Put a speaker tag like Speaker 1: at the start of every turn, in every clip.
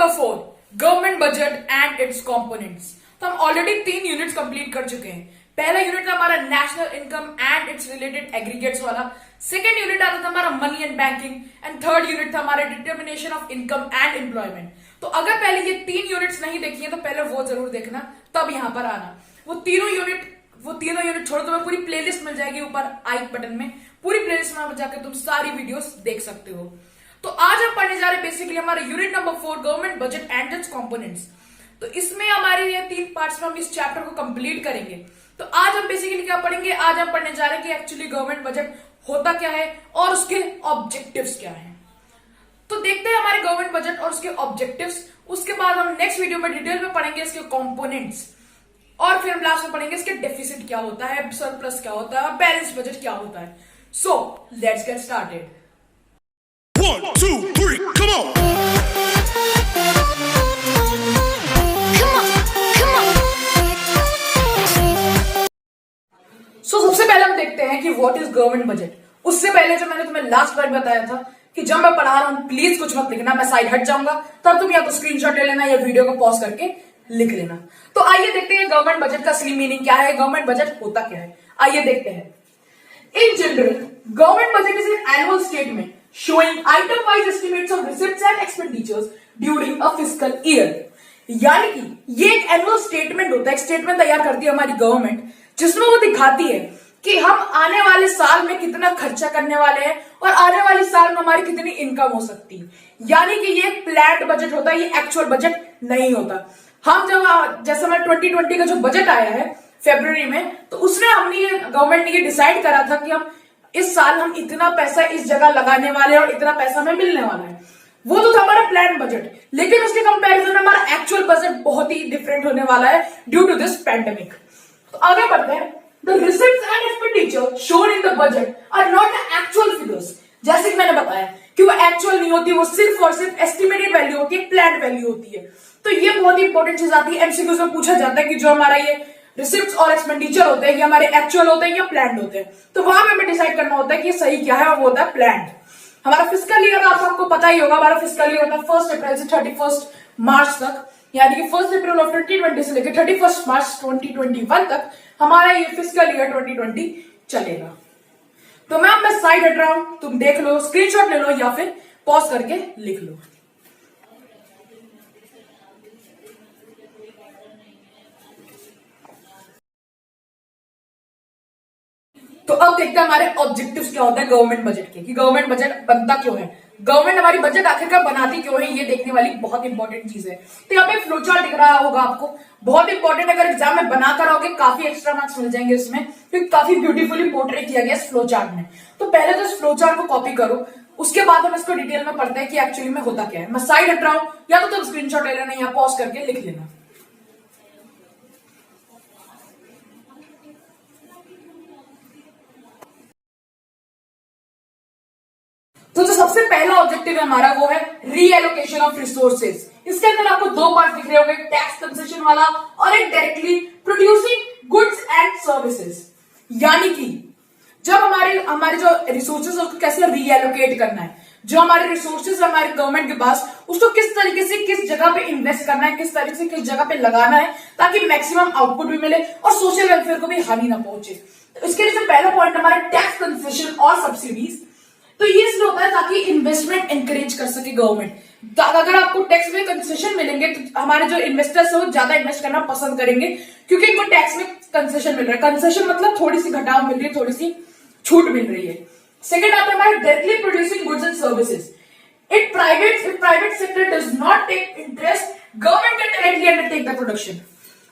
Speaker 1: Number 4 government budget and it's components. तो हम already 3 units complete कर चुके हैं। पहला यूनिट था हमारा national income and it's related aggregates वाला। सेकंड यूनिट आता था हमारा money and banking and third unit था हमारा determination of income and employment. तो अगर पहले ये 3 यूनिट्स नहीं देखी है तो पहले वो जरूर देखना, तब यहां पर आना। वो तीनों यूनिट छोड़ो, तुम्हें पूरी प्लेलिस्ट मिल जाएगी ऊपर आई बटन में। पूरी प्लेलिस्ट में जाकर तुम सारी वीडियोस देख सकते हो। तो आज हम पढ़ने जा रहे हैं बेसिकली हमारे unit number 4 government budget and it's components. तो इसमें हमारे ये 3 पार्ट्स में हम इस चैप्टर को कंप्लीट करेंगे। तो आज हम बेसिकली क्या पढ़ेंगे, आज हम पढ़ने जा रहे हैं कि एक्चुअली गवर्नमेंट बजट होता क्या है और उसके ऑब्जेक्टिव्स क्या है। तो देखते हैं हमारे गवर्नमेंट बजट और उसके ऑब्जेक्टिव्स। उसके बाद हम नेक्स्ट वीडियो में डिटेल में पढ़ेंगे इसके कंपोनेंट्स और फिर हम लास्ट में पढ़ेंगे इसके डेफिसिट क्या होता है, सरप्लस क्या होता है, बैलेंस बजट क्या होता है। So let's get started.
Speaker 2: 1, 2, 3, come on!
Speaker 1: सो सबसे पहले हम देखते हैं कि व्हाट इज गवर्नमेंट बजट। उससे पहले जो मैंने तुम्हें लास्ट बार बताया था कि जब मैं पढ़ा रहा हूं प्लीज कुछ मत लिखना, मैं साइड हट जाऊंगा, तब तुम या तो स्क्रीनशॉट ले लेना या वीडियो को पॉज करके लिख लेना। तो आइए देखते हैं गवर्नमेंट बजट का असली मीनिंग क्या है, गवर्नमेंट बजट होता क्या है। आइए देखते हैं। In general, government budget is an annual statement showing item-wise estimates of receipts and expenditures during a fiscal year. यानी कि ये एक एनुअल स्टेटमेंट होता है, एक स्टेटमेंट तैयार करती है हमारी गवर्नमेंट, जिसमें वो दिखाती है कि हम आने वाले साल में कितना खर्चा करने वाले हैं और आने वाले साल में हमारी कितनी इनकम हो सकती है। यानी कि ये प्लान्ड बजट होता है, ये एक्चुअल बजट नहीं होता। हम जब जैसे हमारा 2020 का जो बजट आया है फरवरी में, तो उसमें गवर्नमेंट ने ये डिसाइड करा था कि हम इस साल हम इतना पैसा इस जगह लगाने वाले हैं और इतना पैसा हमें मिलने वाला है। वो तो था हमारा प्लान बजट, लेकिन उसके कंपैरिजन में हमारा एक्चुअल बजट बहुत ही डिफरेंट होने वाला है ड्यू टू दिस पैंडेमिक। तो आगे बढ़ते हैं। The receipts and expenditure shown in the budget are not actual figures. जैसे कि मैंने बताया कि वो एक्चुअल नहीं होती, वो सिर्फ और सिर्फ एस्टिमेटेड वैल्यू होती है, प्लान वैल्यू होती है। तो ये बहुत ही इंपॉर्टेंट चीज आती है, एमसीक्यूज में पूछा जाता है कि जो हमारा ये रिसिप्ट्स और एक्सपेंडिचर होते हैं ये हमारे एक्चुअल होते हैं या प्लान्ड होते हैं। तो वहां पे हमें डिसाइड करना होता है कि सही क्या है, और वो होता है प्लान्ड। हमारा फिस्कल ईयर आपको पता ही होगा, हमारा फिस्कल ईयर होता है 1 अप्रैल से 31 मार्च तक, यानी कि 1 अप्रैल ऑफ 2020 से लेकर 31 मार्च 2021 तक हमारा ये फिस्कल ईयर 2020 चलेगा। तो मैं साइड हट रहा हूं, तुम देख लो, स्क्रीनशॉट ले लो या फिर पॉज करके लिख लो। तो अब देखते हैं हमारे ऑब्जेक्टिव्स क्या होता है गवर्नमेंट बजट के, कि गवर्नमेंट बजट बनता क्यों है, गवर्नमेंट हमारी बजट आखिरकार बनाती क्यों है, ये देखने वाली बहुत इंपॉर्टेंट चीज है। तो यहाँ पे फ्लो चार्ट दिख रहा होगा आपको, बहुत इंपॉर्टेंट। अगर एग्जाम में बना कर आओगे काफी एक्स्ट्रा मार्क्स मिल जाएंगे इसमें, क्योंकि काफी ब्यूटीफुली पोर्ट्रेट किया गया इस फ्लो चार्ट में। तो पहले तो इस फ्लो चार्ट को कॉपी करो, उसके बाद हम इसको डिटेल में पढ़ते हैं कि एक्चुअली में होता क्या है। मैं साइड हट रहा हूं, या तो तुम स्क्रीनशॉट ले लेना या पॉज करके लिख लेना। तो जो सबसे पहला ऑब्जेक्टिव है हमारा वो है रीएलोकेशन ऑफ रिसोर्सेज। इसके अंदर आपको 2 पार्ट दिख रहे होंगे, टैक्स कंसेशन वाला और एक directly producing goods and services. यानी कि जब हमारे जो रिसोर्सेज उसको कैसे रीएलोकेट करना है, जो हमारे रिसोर्सेज हमारे गवर्नमेंट के पास, उसको किस तरीके से किस जगह पे इन्वेस्ट करना है, किस तरीके से किस जगह पे लगाना है, ताकि मैक्सिमम आउटपुट भी मिले और सोशल वेलफेयर को भी हानि ना पहुंचे। तो इसके लिए पहला पॉइंट हमारा टैक्स कंसेशन और सब्सिडीज। तो ये इसलिए होता है ताकि इन्वेस्टमेंट एनकरेज कर सके गवर्नमेंट। अगर आपको टैक्स में कंसेशन मिलेंगे तो हमारे जो इन्वेस्टर्स है वो ज्यादा इन्वेस्ट करना पसंद करेंगे, क्योंकि इनको टैक्स में कंसेशन मिल रहा है। कंसेशन मतलब थोड़ी सी घटाव मिल रही है, थोड़ी सी छूट मिल रही है। सेकंड आता है हमारे directly producing goods and services. If private sector does not take interest, government can directly undertake the production.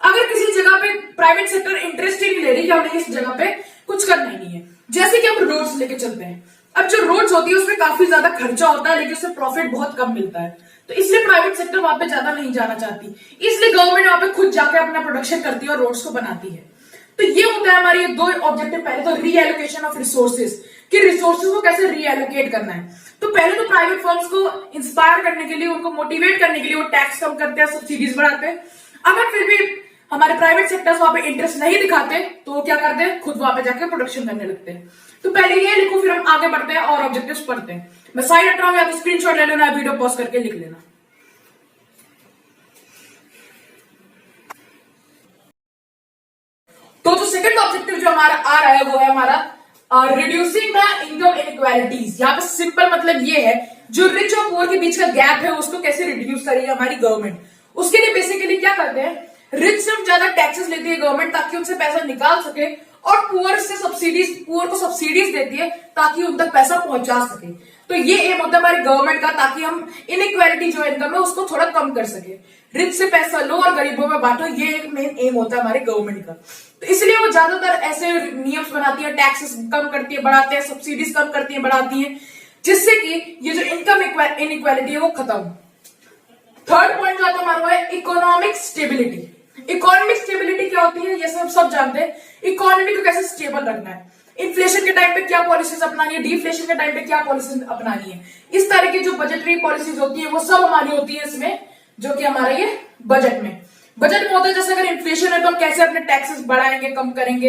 Speaker 1: अगर किसी जगह पे प्राइवेट सेक्टर इंटरेस्ट ही नहीं ले रही कि हमें इस जगह पे कुछ करना ही नहीं है, जैसे कि हम रोड्स लेके चलते हैं। अब जो रोड्स होती है उसमें काफी ज्यादा खर्चा होता है, लेकिन उससे प्रॉफिट बहुत कम मिलता है। तो इसलिए प्राइवेट सेक्टर वहां पे ज्यादा नहीं जाना चाहती, इसलिए गवर्नमेंट वहां पे खुद जाकर अपना प्रोडक्शन करती है और रोड्स को बनाती है। तो ये होता है हमारे 2 ऑब्जेक्टिव। पहले तो रीएलोकेशन ऑफ रिसोर्सेज, कि रिसोर्सेज को कैसे रीएलोकेट करना है। तो पहले तो प्राइवेट फर्म्स को इंस्पायर करने के लिए, उनको मोटिवेट करने के लिए वो टैक्स कम करते हैं, सब्सिडीज बढ़ाते हैं। अगर फिर भी हमारे प्राइवेट सेक्टर्स वहां पे इंटरेस्ट नहीं दिखाते तो वो क्या करते हैं, खुद वहां पे जाकर प्रोडक्शन करने लगते हैं। तो पहले ये लिखो, फिर हम आगे बढ़ते हैं और ऑब्जेक्टिव्स पढ़ते हैं। मैं साइड हट रहा हूं, या तो स्क्रीनशॉट ले लेना, वीडियो पॉज करके लिख लेना। हमारा आ रहा है वो है हमारा रिड्यूसिंग द इनकम इनइक्वालिटीज। यहाँ पे सिंपल मतलब ये है जो रिच और पुअर के बीच का गैप है उसको कैसे रिड्यूस करेगी हमारी गवर्नमेंट। उसके लिए बेसिकली क्या करते हैं, रिच से हम ज्यादा टैक्सेस लेती है गवर्नमेंट ताकि उनसे पैसा निकाल सके, और पुअर से सब्सिडीज, पुअर को सब्सिडीज देती है ताकि उन तक पैसा पहुंचा सके। तो ये एम होता है हमारी गवर्नमेंट का, ताकि हम इनइक्वालिटी जो इनकम है उसको थोड़ा कम कर सके। रिच से पैसा लो और गरीबों में बांटो, ये एक मेन एम होता है हमारे गवर्नमेंट का। तो इसलिए वो ज्यादातर ऐसे नियम्स बनाती है, टैक्सेस कम करती है बढ़ाते हैं, सब्सिडीज कम करती है बढ़ाती है, जिससे कि ये जो इनकम इनइक्वालिटी है वो खत्म। थर्ड पॉइंट जो आता है हमारा है इकोनॉमिक स्टेबिलिटी। इकोनॉमिक स्टेबिलिटी क्या होती है, ये सब जानते हैं। इकोनॉमी को कैसे स्टेबल रखना है, इन्फ्लेशन के टाइम पे क्या पॉलिसीज अपनानी है, डिफ्लेशन के टाइम पे क्या पॉलिसीज अपनानी है, इस तरह की जो बजटरी पॉलिसीज होती है वो सब हमारी होती है इसमें, जो कि हमारा ये बजट में होता है। जैसे अगर इन्फ्लेशन है तो हम कैसे अपने टैक्सेस बढ़ाएंगे, कम करेंगे,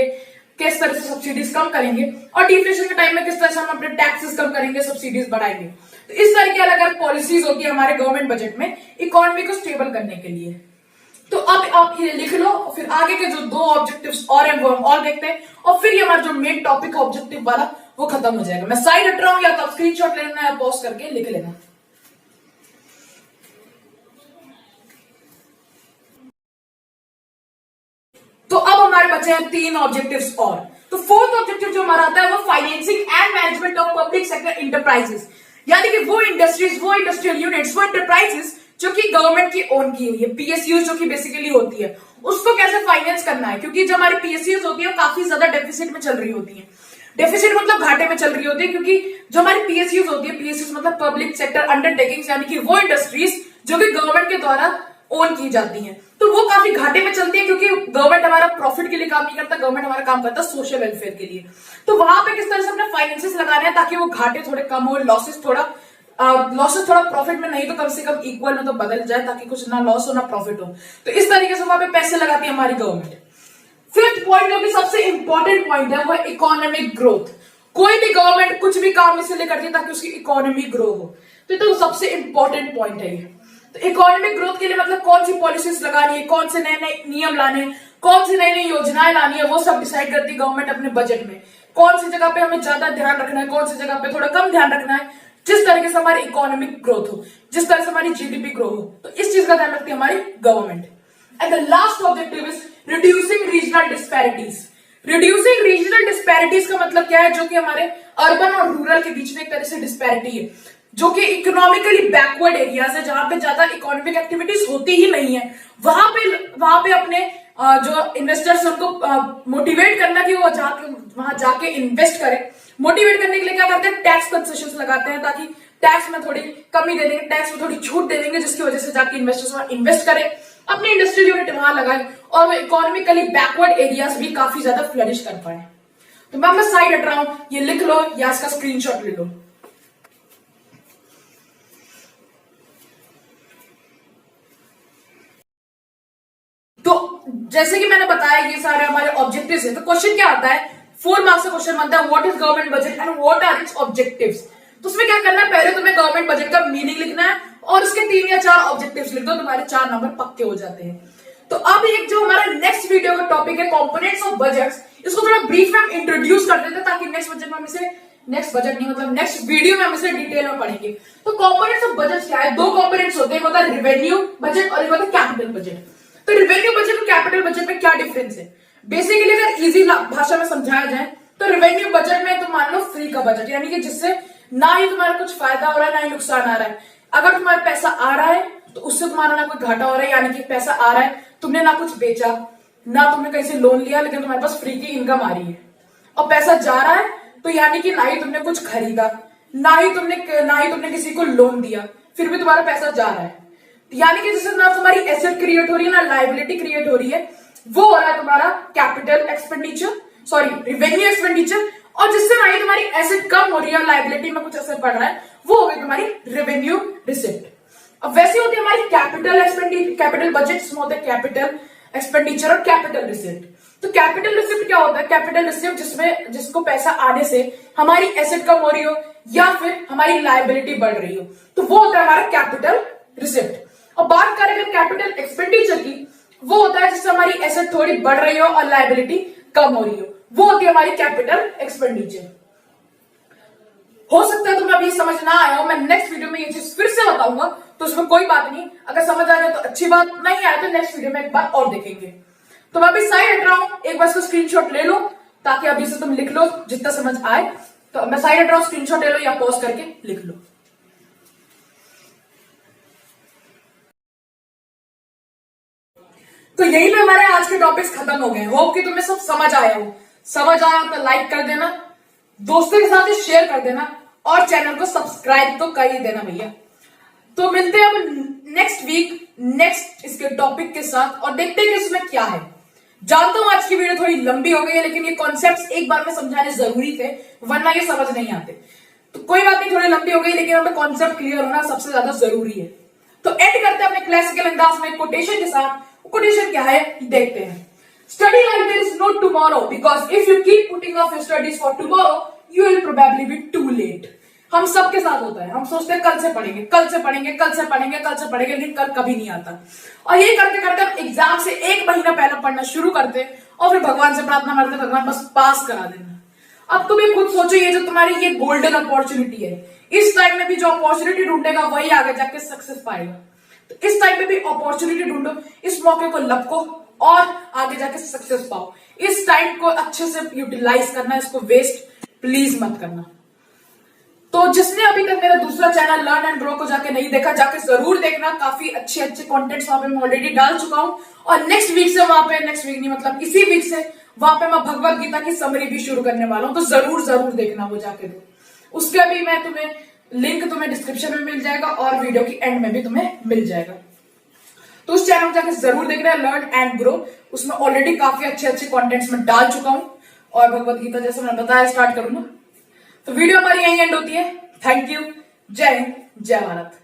Speaker 1: किस तरह से सब्सिडीज कम करेंगे, और डिफ्लेशन के टाइम में किस तरह से हम अपने टैक्सेस कम करेंगे, सब्सिडीज बढ़ाएंगे। तो इस तरह की अलग अलग पॉलिसीज होती है हमारे गवर्नमेंट बजट में इकोनॉमी को स्टेबल करने के लिए। तो अब आप ये लिख लो, फिर आगे के जो दो ऑब्जेक्टिव्स और हैं वो हम और देखते हैं, और फिर ये हमारा जो मेन टॉपिक है ऑब्जेक्टिव वाला वो खत्म हो जाएगा। मैं साइड हट रहा हूं, या तो आप स्क्रीनशॉट ले लेना या पॉज करके लिख लेना। तो अब हमारे बचे हैं 3 ऑब्जेक्टिव्स और। तो फोर्थ ऑब्जेक्टिव जो हमारा आता है वो financing and management of public sector enterprises, यानी कि वो इंडस्ट्रीज, वो इंडस्ट्रियल यूनिट्स, वो इंटरप्राइजेस जो कि गवर्नमेंट की ओन की हुई है, पीएसयूज जो कि बेसिकली होती है, उसको कैसे फाइनेंस करना है। क्योंकि जो हमारी पीएसयूज होती है वो काफी ज्यादा डेफिसिट में चल रही होती है। डेफिसिट मतलब घाटे में चल रही होती है, क्योंकि जो हमारी पीएसयूज होती है, पीएसयूज मतलब पब्लिक सेक्टर अंडरटेकिंग्स, यानी कि वो इंडस्ट्रीज जो कि गवर्नमेंट के द्वारा ओन की जाती हैं, तो वो काफी घाटे में चलती है, क्योंकि गवर्नमेंट हमारा प्रॉफिट के लिए काम नहीं करता, गवर्नमेंट हमारा काम करता है सोशल वेलफेयर के लिए। तो वहां पे किस तरह से अपने फाइनेंसेस लगाने हैं ताकि वो घाटे थोड़े कम हो, लॉसेस थोड़ा प्रॉफिट में नहीं तो कम से कम इक्वल में तो बदल जाए, ताकि कुछ ना लॉस हो ना प्रॉफिट हो। तो इस तरीके से वहां पे पैसे लगाती है हमारी गवर्नमेंट। फिफ्थ पॉइंट जो कि सबसे इंपॉर्टेंट पॉइंट है वो है इकोनॉमिक ग्रोथ। कोई भी गवर्नमेंट कुछ भी काम इसलिए करती है ताकि उसकी इकोनॉमी ग्रो हो, तो सबसे इंपॉर्टेंट पॉइंट है ये। तो इकोनॉमिक ग्रोथ के लिए मतलब कौन सी पॉलिसीज लगानी है, कौन से नए नए नियम लाने हैं, कौन सी नई नई योजनाएं लानी है, वो सब डिसाइड करती है गवर्नमेंट अपने बजट में। कौन सी जगह पे हमें ज्यादा ध्यान रखना है, कौन सी जगह पे थोड़ा कम ध्यान रखना है, जिस तरीके से हमारी इकोनॉमिक ग्रोथ हो, जिस तरह से हमारी जीडीपी ग्रो हो, तो इस चीज का ध्यान रखती है हमारी government. And the last objective is reducing regional disparities. Reducing regional disparities का मतलब क्या है, जो कि हमारे अर्बन और रूरल के बीच में एक तरह से डिस्पैरिटी है, जो कि इकोनॉमिकली बैकवर्ड एरियाज है, जहां पे ज्यादा इकोनॉमिक एक्टिविटीज होती ही नहीं है, वहां पे अपने जो इन्वेस्टर्स उनको मोटिवेट करना कि वो वहां जाके इन्वेस्ट करें। मोटिवेट करने के लिए क्या करते हैं, टैक्स कंसेशंस लगाते हैं, ताकि टैक्स में थोड़ी कमी दे देंगे, टैक्स में थोड़ी छूट दे देंगे, जिसकी वजह से जाके इन्वेस्टर्स वहां इन्वेस्ट करें, अपनी इंडस्ट्रियल यूनिट वहां लगाए, और वो इकोनॉमिकली बैकवर्ड एरियाज भी काफी ज्यादा फ्लरिश कर पाए। तो मैं साइड हट रहा हूं, ये लिख लो या इसका स्क्रीनशॉट ले लो। तो जैसे कि मैंने बताया ये सारे हमारे ऑब्जेक्टिव्स हैं। तो क्वेश्चन क्या आता है, 4 मार्क्स का क्वेश्चन बनता है, what is government budget and what are its objectives. तो उसमें क्या करना है, पहले तुम्हें गवर्नमेंट बजट का मीनिंग लिखना है और उसके 3 या 4 ऑब्जेक्टिव्स लिख दो, तुम्हारे 4 नंबर पक्के हो जाते हैं। तो अब एक जो हमारा नेक्स्ट वीडियो का टॉपिक है कंपोनेंट्स ऑफ बजट्स, इसको थोड़ा ब्रीफ में हम इंट्रोड्यूस कर देते हैं, ताकि नेक्स्ट वीडियो में हम इसे डिटेल में पढ़ेंगे। तो कंपोनेंट्स ऑफ बजट क्या है, 2 कंपोनेंट्स होते हैं, एक होता है रेवेन्यू बजट और एक होता है कैपिटल बजट। तो रेवेन्यू बजट और कैपिटल बजट में क्या डिफरेंस है, बेसिकली अगर इजी भाषा में समझाया जाए तो रेवेन्यू बजट में तो मान लो फ्री का बजट, यानी कि जिससे ना ही तुम्हारा कुछ फायदा हो रहा है ना ही नुकसान आ रहा है। अगर तुम्हारा पैसा आ रहा है तो उससे तुम्हारा ना कोई घाटा हो रहा है, यानी कि पैसा आ रहा है, तुमने ना कुछ बेचा ना तुमने कहीं से लोन लिया, लेकिन तुम्हारे पास फ्री की इनकम आ रही है। और पैसा जा रहा है तो यानी कि ना ही तुमने कुछ खरीदा ना ही तुमने किसी को लोन दिया, फिर भी तुम्हारा पैसा जा रहा है, यानी कि जिससे ना तुम्हारी एसेट क्रिएट हो रही है ना लाइबिलिटी क्रिएट हो रही है, वो हो रहा है तुम्हारा कैपिटल एक्सपेंडिचर, रेवेन्यू एक्सपेंडिचर। और जिससे ना ही तुम्हारी एसेट कम हो रही है, लाइबिलिटी में कुछ असर पड़ रहा है, वो हो गई तुम्हारी रेवेन्यू रिसिप्ट। अब वैसे होती है हमारी कैपिटल बजट में होता है कैपिटल एक्सपेंडिचर और कैपिटल रिसिप्ट। तो कैपिटल रिसिप्ट क्या होता है, कैपिटल रिसिप्ट जिसको पैसा आने से हमारी एसेट कम हो रही हो या फिर हमारी लाइबिलिटी बढ़ रही हो, तो वो होता है हमारा कैपिटल रिसिप्ट। और बात करें अगर कैपिटल एक्सपेंडिचर की, वो होता है जिससे हमारी एसेट थोड़ी बढ़ रही हो और लाइबिलिटी कम हो रही हो, वो होती है हमारी कैपिटल एक्सपेंडिचर। हो सकता है तुम्हें अभी समझ ना आया हो, मैं नेक्स्ट वीडियो में ये चीज फिर से बताऊंगा, तो उसमें कोई बात नहीं, अगर समझ आ जाए तो अच्छी बात, नहीं आया तो नेक्स्ट वीडियो में एक बार और देखेंगे। तो मैं अभी साइड हट रहा हूं, एक बार इसको स्क्रीनशॉट ले लो ताकि अभी से तुम लिख लो जितना समझ आए। तो मैं साइड हट रहा हूं, स्क्रीनशॉट ले लो या पॉज करके लिख लो। तो यही पे हमारे आज के टॉपिक्स खत्म हो गए। होप कि तुम्हें सब समझ आया हो। समझ आया तो लाइक कर देना, दोस्तों के साथ शेयर कर देना और चैनल को सब्सक्राइब तो कर ही देना भैया। तो मिलते हैं अब नेक्स्ट वीक नेक्स्ट इसके टॉपिक के साथ और देखते हैं कि इसमें क्या है। जानता हूं आज की वीडियो थोड़ी लंबी हो गई है, लेकिन ये कॉन्सेप्ट्स एक बार में समझाने जरूरी थे, वरना ये समझ नहीं आते। तो कोई बात नहीं, थोड़ी लंबी हो गई, लेकिन हमें कॉन्सेप्ट क्लियर होना सबसे ज्यादा जरूरी है। तो एंड करते हैं अपने क्लासिकल अंदाज में कोटेशन के साथ। कोटेशन क्या है देखते हैं। Study like there is no tomorrow, because if you keep putting off your studies for tomorrow you will probably be too late. हम सबके साथ होता है, हम सोचते हैं कल से पढ़ेंगे, कल से पढ़ेंगे, कल से पढ़ेंगे, कल से पढ़ेंगे, लेकिन कल कभी नहीं आता। और ये करते करते हम एग्जाम से एक महीना पहले पढ़ना शुरू करते और फिर भगवान से प्रार्थना करते भगवान बस पास करा देना। अब तुम ये खुद सोचो, ये जो तुम्हारी ये गोल्डन अपॉर्चुनिटी है, इस टाइम में भी जो अपॉर्चुनिटी ढूंढेगा वही आगे जाके सक्सेस पाएगा। तो इस टाइम में भी अपॉर्चुनिटी ढूंढो, इस मौके को लपको और आगे जाके सक्सेस पाओ। इस टाइम को अच्छे से यूटिलाइज करना, इसको वेस्ट प्लीज मत करना। तो जिसने अभी तक मेरा दूसरा चैनल लर्न एंड ग्रो को जाके नहीं देखा, जाके जरूर देखना। काफी अच्छे अच्छे कंटेंट्स वहां पे मैं ऑलरेडी डाल चुका हूं और नेक्स्ट वीक से वहां पे, नेक्स्ट वीक नहीं मतलब इसी वीक से वहां पे मैं भगवत गीता की समरी भी शुरू करने वाला हूं। तो जरूर जरूर देखना वो जाके दो। उसके भी मैं तुम्हें लिंक तुम्हें डिस्क्रिप्शन में मिल जाएगा और वीडियो की एंड में भी तुम्हें मिल जाएगा। तो उस चैनल जाके जरूर देखना है, लर्न एंड ग्रो। उसमें ऑलरेडी काफी अच्छे अच्छे कंटेंट्स में डाल चुका हूं और भगवत गीता जैसे मैंने बताया स्टार्ट करूंगा। तो वीडियो हमारी यही एंड होती है। Thank you. जय हिंद, जय भारत।